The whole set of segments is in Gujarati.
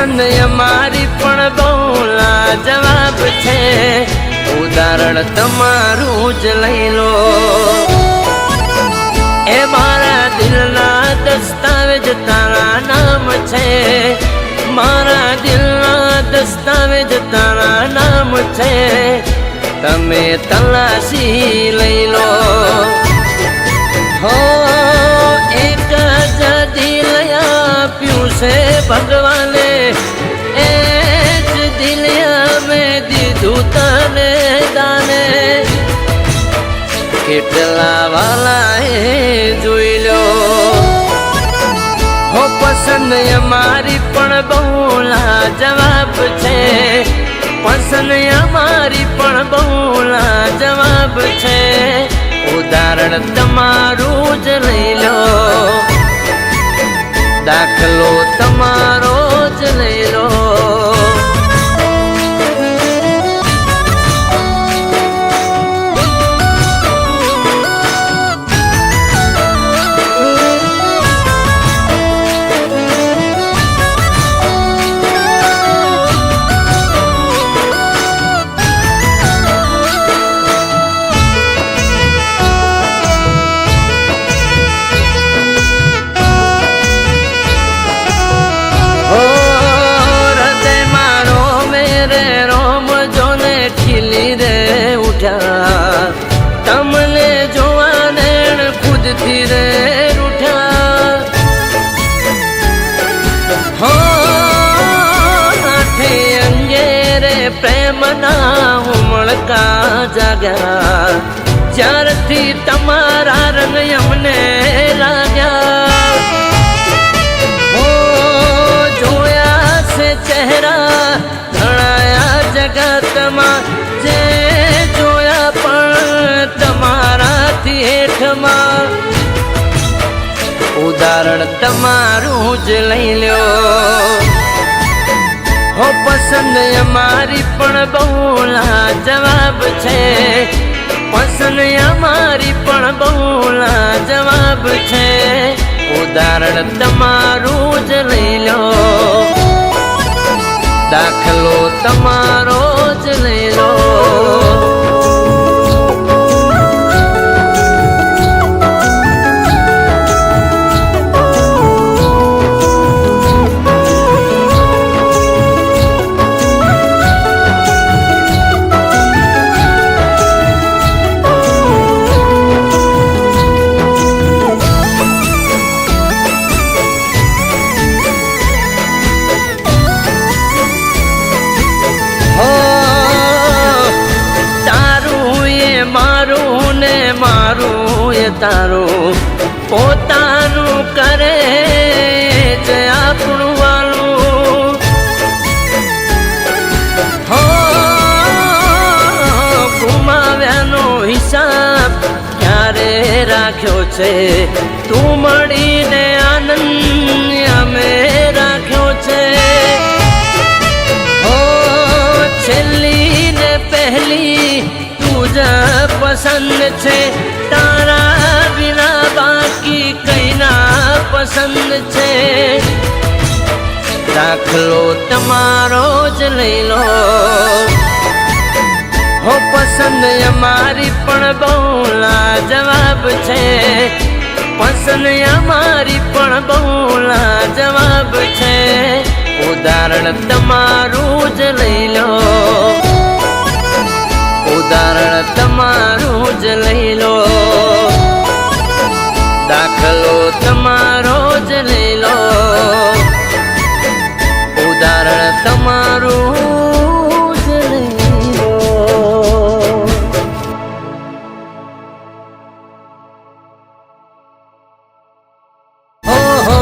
પસંદ અમારી પણ બહુ લાજવાબ છે, ઉદાહરણ તમારું જ લઈ લો. એ મારા દિલના દસ્તાવેજ તારા નામ છે, મારા દિલના દસ્તાવેજ તારા નામ છે, તમે તલાશી લઈ લો. હો એક જ દિલ આપ્યું છે ભગવાને, એ જ દિલ મેં દીધું તને દાને. કેટલા વાલા એ જોઈ લો. હો પસંદ અમારી પણ બહુ લાજવાબ છે, પસંદ અમારી પણ બહુ લાજવાબ છે, ઉદાહરણ તમારું જ લઈ લો. દાખલો તમારો જ લઈ લો. તમને જોવા નેણ ખુદથી રે રૂઠ્યા. હો આઠે અંગે રે પ્રેમના ઉમળકા જાગ્યા, જ્યારથી તમારા રંગ અમને લાગ્યા. હો જોયા છે ચહેરા ઘણાયા જગતમાં, જે જોયા પણ તમારાથી હેઠમાં, ઉદાહરણ તમારું જ લઈ લો. હો પસંદ અમારી પણ બહુ લાજવાબ છે, પસંદ અમારી પણ બહુ લાજવાબ છે, ઉદાહરણ તમારું જ લઈ લો. દાખલો તમારો જ લઈ લો. મારું એ તારું પોતાનું કરે છે આપણું વાલું. હો ગુમાવ્યાનો હિસાબ ક્યારે રાખ્યો છે, તું મળીને આનંદ અમે રાખ્યો છે. હો છેલ્લી ને પહેલી તુજ પસંદ છે, તારા વિના બાકી કઈ ના પસંદ છે, દાખલો તમારો જ લઈ લો. હો પસંદ અમારી પણ બહુ લાજવાબ છે, પસંદ અમારી પણ બહુ લાજવાબ છે, ઉદાહરણ તમારું જ લઈ લો. ઉદાહરણ તમારું જ લઈ લો. દાખલો તમારો જ લઈ લો. ઉદાહરણ તમારું જ લઈ લો. હો હો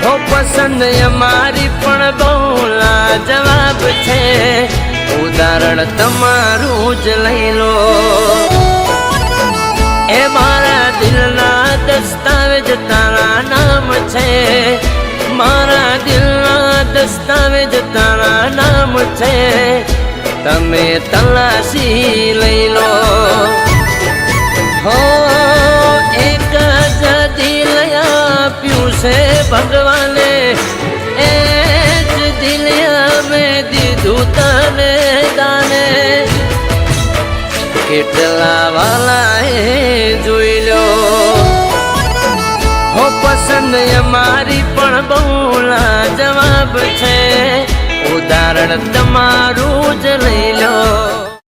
હો પસંદ અમારી પણ બહુ લાજવાબ છે, ઉદાહરણ તમારું જ લઈ લો. એ મારા દિલના દસ્તાવેજ તારા નામ છે, મારા દિલના દસ્તાવેજ તારા નામ છે, તમે તલાશી લઈ લો. હો એક જ દિલ આપ્યું છે ભગવાને, એ જ દિલ મેં દીધું તને દાને. કેટલા વાલા એ જોઈ લો. હો પસંદ અમારી પણ બહુ લાજવાબ છે, ઉદાહરણ તમારું જ લઈ લો.